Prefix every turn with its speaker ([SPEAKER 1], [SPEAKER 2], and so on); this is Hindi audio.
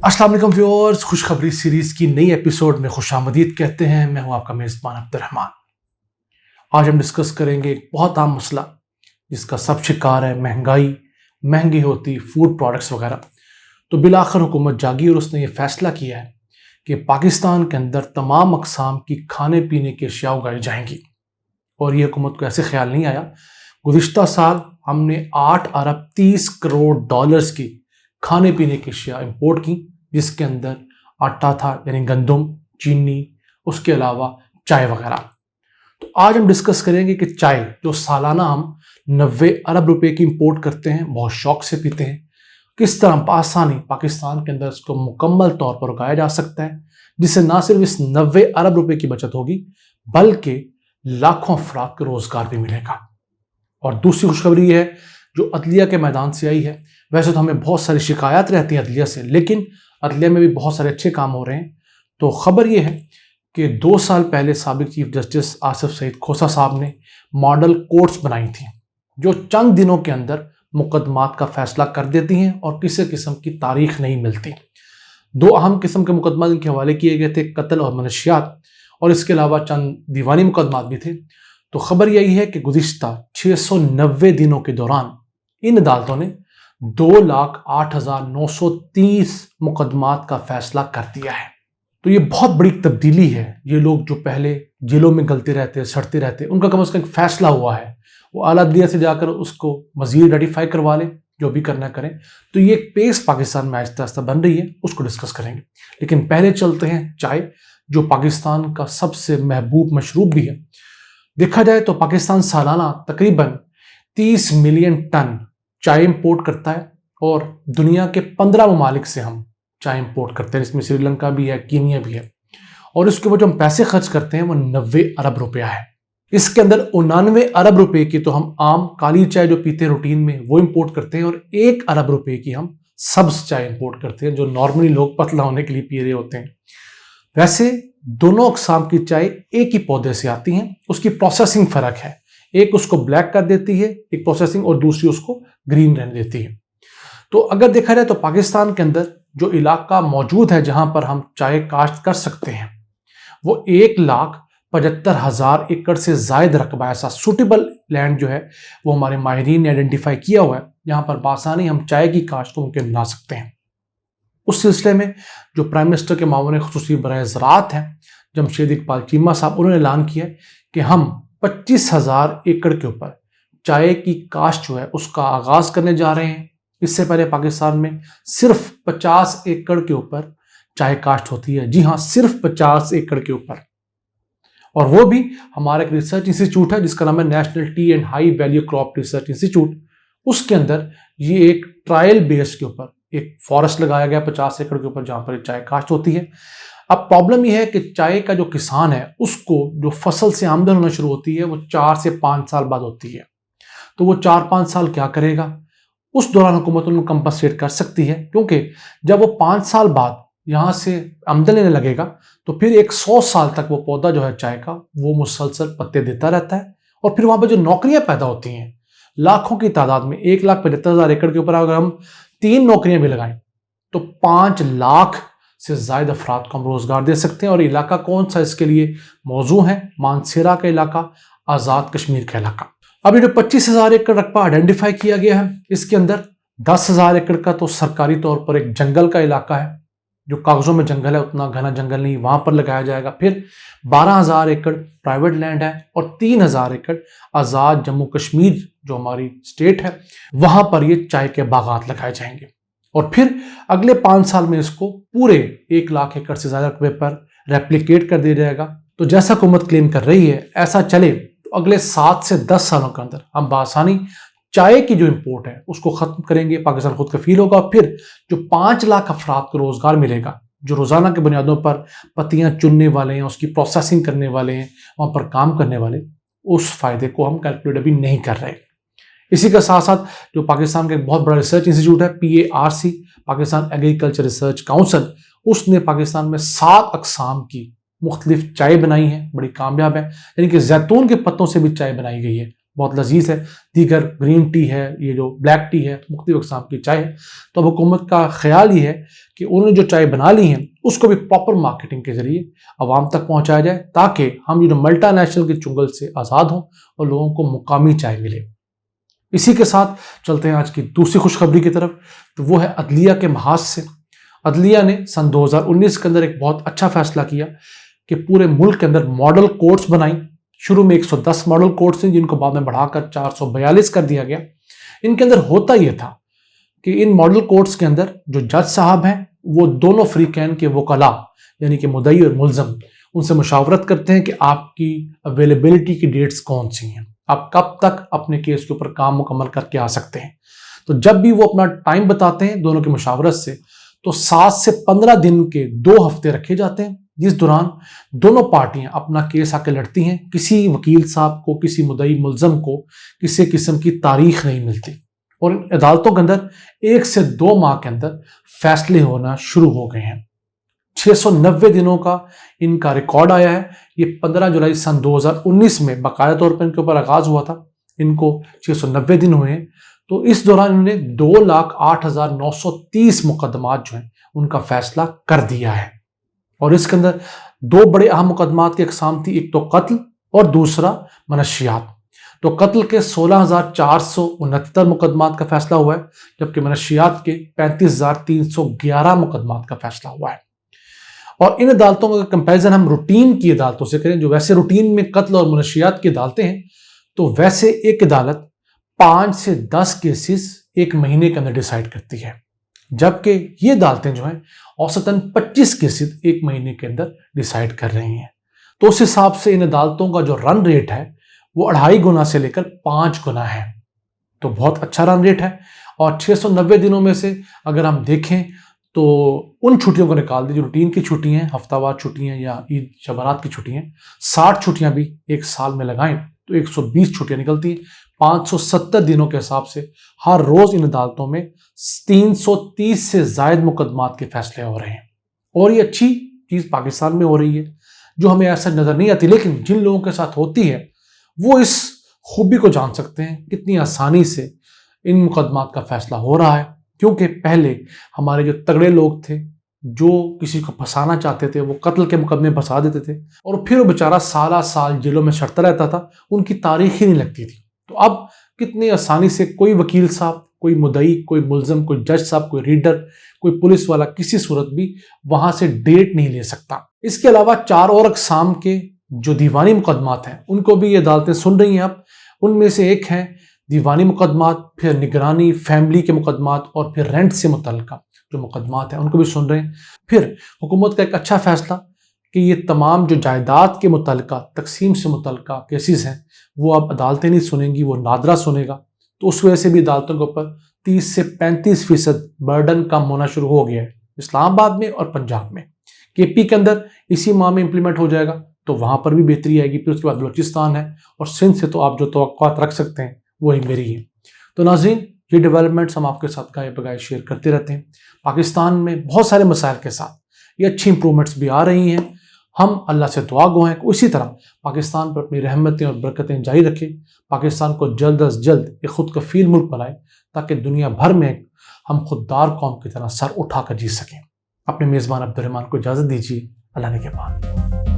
[SPEAKER 1] अस्सलाम वालेकुम व्यूअर्स, खुशखबरी सीरीज की नई एपिसोड में खुशामदीद कहते हैं। मैं हूं आपका मेज़बान अब्दुर्रहमान। आज हम डिस्कस करेंगे एक बहुत आम मसला जिसका सब शिकार है महंगाई, महंगी होती फूड प्रोडक्ट्स वगैरह। तो बिलाखिर हुकूमत जागी और उसने ये फैसला किया है कि पाकिस्तान के अंदर तमाम अक़साम की खाने पीने की अशिया उगाई जाएंगी। और ये हुकूमत को ऐसे ख्याल नहीं आया। गुज़िश्ता साल हमने 8 अरब 30 करोड़ डॉलर्स की खाने पीने की अशिया इंपोर्ट की, जिसके अंदर आटा था यानी गंदम, चीनी, उसके अलावा चाय वगैरह। तो आज हम डिस्कस करेंगे कि चाय जो सालाना हम 90 अरब रुपए की इंपोर्ट करते हैं, बहुत शौक से पीते हैं, किस तरह आसानी पाकिस्तान के अंदर इसको मुकम्मल तौर पर उगाया जा सकता है, जिससे ना सिर्फ इस 90 अरब रुपए की बचत होगी बल्कि लाखों अफराद को रोजगार भी मिलेगा। और दूसरी खुशखबरी है जो अदलिया के मैदान से आई है। वैसे तो हमें बहुत सारी शिकायत रहती है अदलिया से, लेकिन अदलिया में भी बहुत सारे अच्छे काम हो रहे हैं। तो खबर यह है कि 2 साल पहले साबिक चीफ जस्टिस आसिफ सईद खोसा साहब ने मॉडल कोर्ट्स बनाई थी जो चंद दिनों के अंदर मुकदमात का फैसला कर देती हैं और किसी किस्म की तारीख नहीं मिलती। 2 अहम किस्म के मुकदमा इनके हवाले किए गए थे, कत्ल और मनशियात, और इसके अलावा चंद दीवानी मुकदमात भी थे। तो खबर यही है कि गुज़िश्ता 690 दिनों के दौरान इन अदालतों ने 2,08,930 मुकदमात का फैसला कर दिया है। तो ये बहुत बड़ी तब्दीली है। ये लोग जो पहले जेलों में गलते रहते, सड़ते रहते, उनका कम से कम फैसला हुआ है, वो आला अदलिया से जाकर उसको मजीद रेटिफाई करवा लें, जो भी करना करें। तो ये एक पेस पाकिस्तान में आहिस्ता आहिस्ता बन रही है, उसको डिस्कस करेंगे। लेकिन पहले चलते हैं चाय, जो पाकिस्तान का सबसे महबूब मशरूब भी है। देखा जाए तो पाकिस्तान सालाना तकरीबन 30 मिलियन टन चाय इंपोर्ट करता है और दुनिया के 15 ममालिक से हम चाय इंपोर्ट करते हैं, जिसमें श्रीलंका भी है, कीनिया भी है। और उसके ऊपर जो हम पैसे खर्च करते हैं वो 90 अरब रुपया है। इसके अंदर 99 अरब रुपए की तो हम आम काली चाय जो पीते हैं रूटीन में वो इंपोर्ट करते हैं, और 1 अरब रुपए की हम सब्ज चाय इंपोर्ट करते हैं जो नॉर्मली लोग पतला होने के लिए पी रहे होते हैं। वैसे दोनों अक़साम की चाय एक ही पौधे से आती हैं, उसकी प्रोसेसिंग फर्क है। एक उसको ब्लैक कर देती है एक प्रोसेसिंग, और दूसरी उसको ग्रीन रहने देती है। तो अगर देखा जाए तो पाकिस्तान के अंदर जो इलाका मौजूद है जहां पर हम चाय काश्त कर सकते हैं वो 1,75,000 एकड़ से जायद रकबा, ऐसा सूटेबल लैंड जो है वो हमारे माहिरीन ने आइडेंटिफाई किया हुआ है, जहां पर बासानी हम चाय की काश्त को मुमकिन बना सकते हैं। उस सिलसिले में जो प्राइम मिनिस्टर के मामून खुसूसी बराए ज़राअत हैं जमशेद इकबाल चीमा साहब, उन्होंने ऐलान किया कि हम 25,000 एकड़ के ऊपर चाय की काश्त जो है उसका आगाज करने जा रहे हैं। इससे पहले पाकिस्तान में सिर्फ 50 एकड़ के ऊपर चाय काश्त होती है। जी हाँ, सिर्फ 50 एकड़ के ऊपर। और वो भी हमारा एक रिसर्च इंस्टीट्यूट है जिसका नाम है national T and high value crop research institute. उसके अंदर ये एक ट्रायल बेस के ऊपर एक फॉरेस्ट लगाया गया 50 एकड़ के ऊपर, जहां पर चाय काश्त होती है। अब प्रॉब्लम यह है कि चाय का जो किसान है उसको जो फसल से आमदन होना शुरू होती है वो 4 से 5 साल बाद होती है। तो वो 4-5 साल क्या करेगा? उस दौरान हुकूमत उनको कंपनसेट कर सकती है, क्योंकि जब वो 5 साल बाद यहां से आमदन लेने लगेगा तो फिर 100 साल तक वो पौधा जो है चाय का वो मुसलसल पत्ते देता रहता है। और फिर वहां पर जो नौकरियां पैदा होती हैं लाखों की तादाद में, 1,75,000 एकड़ के ऊपर अगर हम 3 नौकरियां भी लगाएं तो 5 लाख से ज्यादा अफराद को हम रोजगार दे सकते हैं। और इलाका कौन सा इसके लिए मौजू है? मानसेरा का इलाका, आजाद कश्मीर का इलाका। अब ये जो 25,000 एकड़ रकबा आइडेंटिफाई किया गया है, इसके अंदर 10,000 एकड़ का तो सरकारी तौर पर एक जंगल का इलाका है, जो कागजों में जंगल है, उतना घना जंगल नहीं, वहां पर लगाया जाएगा। फिर 12,000 एकड़ प्राइवेट लैंड है और 3,000 एकड़ आजाद जम्मू कश्मीर जो हमारी स्टेट है वहां पर ये चाय के बागात लगाए जाएंगे। और फिर अगले 5 साल में इसको पूरे 1 लाख एकड़ से ज्यादा रकबे पर रेप्लिकेट कर दिया जाएगा। तो जैसा हुकूमत क्लेम कर रही है ऐसा चले तो अगले 7 से 10 सालों के अंदर हम बासानी चाय की जो इंपोर्ट है उसको खत्म करेंगे, पाकिस्तान खुद कफील होगा। और फिर जो 5 लाख अफराद को रोजगार मिलेगा जो रोजाना के बुनियादों पर पत्तियां चुनने वाले हैं, उसकी प्रोसेसिंग करने वाले हैं, वहां पर काम करने वाले, उस फायदे को हम कैलकुलेट अभी नहीं कर रहे। इसी के साथ साथ जो पाकिस्तान का एक बहुत बड़ा रिसर्च इंस्टीट्यूट है PARC, Pakistan agriculture research council, उसने पाकिस्तान में 7 अकसाम की मुख्तलिफ चाय बनाई है, बड़ी कामयाब है। यानी कि जैतून के पत्तों से भी चाय बनाई गई है, बहुत लजीज है। दीगर ग्रीन टी है, ये जो ब्लैक टी है, मुख्तलिफ अक़साम की चाय है। तो अब हुकूमत का ख्याल ये है कि उन्होंने जो चाय बना ली है उसको भी प्रॉपर मार्केटिंग के जरिए आवाम तक पहुंचाया जाए, ताकि हम ये जो मल्टीनेशनल के चुंगल से आज़ाद हों और लोगों को मुकामी चाय मिले। इसी के साथ चलते हैं आज की दूसरी खुशखबरी की तरफ, तो वो है अदलिया के महाज से। अदलिया ने सन 2019 के अंदर एक बहुत अच्छा फैसला किया कि पूरे मुल्क के अंदर मॉडल कोर्ट्स बनाई। शुरू में 110 मॉडल कोर्ट्स हैं, जिनको बाद में बढ़ाकर 442 कर दिया गया। इनके अंदर होता यह था कि इन मॉडल कोर्ट्स के अंदर जो जज साहब हैं वो दोनों फ्रीकैन के वकला यानी कि मुद्दई और मुल्ज़म उनसे मुशावरत करते हैं कि आपकी अवेलेबिलिटी की डेट्स कौन सी हैं, आप कब तक अपने केस के ऊपर काम मुकम्मल करके आ सकते हैं। तो जब भी वो अपना टाइम बताते हैं दोनों की मुशावरत से, तो 7 से 15 दिन के 2 हफ्ते रखे जाते हैं, जिस दौरान दोनों पार्टियां अपना केस आके लड़ती हैं। किसी वकील साहब को, किसी मुद्दई मुल्ज़म को किसी किस्म की तारीख नहीं मिलती और इन अदालतों के अंदर 1 से 2 माह के अंदर फैसले होना शुरू हो गए हैं। 690 दिनों का इनका रिकॉर्ड आया है। ये 15 जुलाई सन 2019 में बाकायदा तौर पर इनके ऊपर आगाज हुआ था। इनको 690 दिन हुए हैं। तो इस दौरान इन्होंने 2,08,930 मुकदमात जो हैं उनका फैसला कर दिया है। और इसके अंदर 2 बड़े अहम मुकदमात की अकसाम थी, एक तो कत्ल और दूसरा मनशियात। तो कत्ल के 16,469 मुकदमात का फैसला हुआ है, जबकि मनशियात के 35,311 मुकदमात का फैसला हुआ है। और इन अदालतों का कंपैरिजन हम रूटीन की अदालतों से करें, जो वैसे रूटीन में कत्ल और मनशियात की अदालतें हैं, तो वैसे एक अदालत 5 से 10 केसेस एक महीने के अंदर डिसाइड करती है, जबकि ये अदालतें जो हैं औसतन 25 केसेस एक महीने के अंदर डिसाइड कर रही हैं। तो उस हिसाब से इन अदालतों का जो रन रेट है वो 2.5 गुना से लेकर 5 गुना है। तो बहुत अच्छा रन रेट है। और 690 दिनों में से अगर हम देखें तो उन छुट्टियों को निकाल दें जो रूटीन की छुट्टियां हैं, हफ्तावार छुट्टियां या ईद शबरात की छुट्टियां, 60 छुट्टियां भी एक साल में लगाएं तो 120 छुट्टियां निकलती हैं। 570 दिनों के हिसाब से हर रोज इन अदालतों में 330 से जायद मुकदमात के फैसले हो रहे हैं। और ये अच्छी चीज पाकिस्तान में हो रही है, जो हमें ऐसा नजर नहीं आती, लेकिन जिन लोगों के साथ होती है वो इस खूबी को जान सकते हैं कितनी आसानी से इन मुकदमात का फैसला हो रहा है। क्योंकि पहले हमारे जो तगड़े लोग थे, जो किसी को फंसाना चाहते थे, वो कत्ल के मुकदमे फंसा देते थे और फिर वो बेचारा साला साल जेलों में सड़ता रहता था, उनकी तारीख ही नहीं लगती थी। तो अब कितनी आसानी से कोई वकील साहब, कोई मुद्दई, कोई मुल्ज़म, कोई जज साहब, कोई रीडर, कोई पुलिस वाला किसी सूरत भी वहां से डेट नहीं ले सकता। इसके अलावा 4 और अक़साम के जो दीवानी मुकदमात हैं उनको भी ये अदालतें सुन रही हैं। अब उनमें से एक है दीवानी मुकदमात, फिर निगरानी, फैमिली के मुकदमात और फिर रेंट से मुतल्लिक़ जो मुकदमात हैं उनको भी सुन रहे हैं। फिर हुकूमत का एक अच्छा फैसला कि ये तमाम जो जायदाद के मुतल्लिक़, तकसीम से मुतल्लिक़ केसेस हैं वो अब अदालतें नहीं सुनेंगी, वो नादरा सुनेगा। तो उस वजह से भी अदालतों के ऊपर 30 से 35% बर्डन कम होना शुरू हो गया है इस्लामाबाद में और पंजाब में। KP के अंदर इसी माह में इंप्लीमेंट हो जाएगा, तो वहां पर भी बेहतरी आएगी। फिर उसके बाद बलूचिस्तान है और सिंध से तो आप जो तवक्कुआत रख सकते हैं वही मेरी है। तो नाज़रीन, ये डेवलपमेंट्स हम आपके साथ गाए बगाए शेयर करते रहते हैं। पाकिस्तान में बहुत सारे मसाइल के साथ ये अच्छी इंप्रूवमेंट्स भी आ रही हैं। हम अल्लाह से दुआ गो हैं कि इसी तरह पाकिस्तान पर अपनी रहमतें और बरकतें जारी रखें, पाकिस्तान को जल्द अज जल्द एक खुद कफील मुल्क बनाए, ताकि दुनिया भर में हम खुददार कौम की तरह सर उठाकर जी सकें। अपने मेज़बान अब्दुर्रहमान को इजाज़त दीजिए। अल्लाह ने के बाद।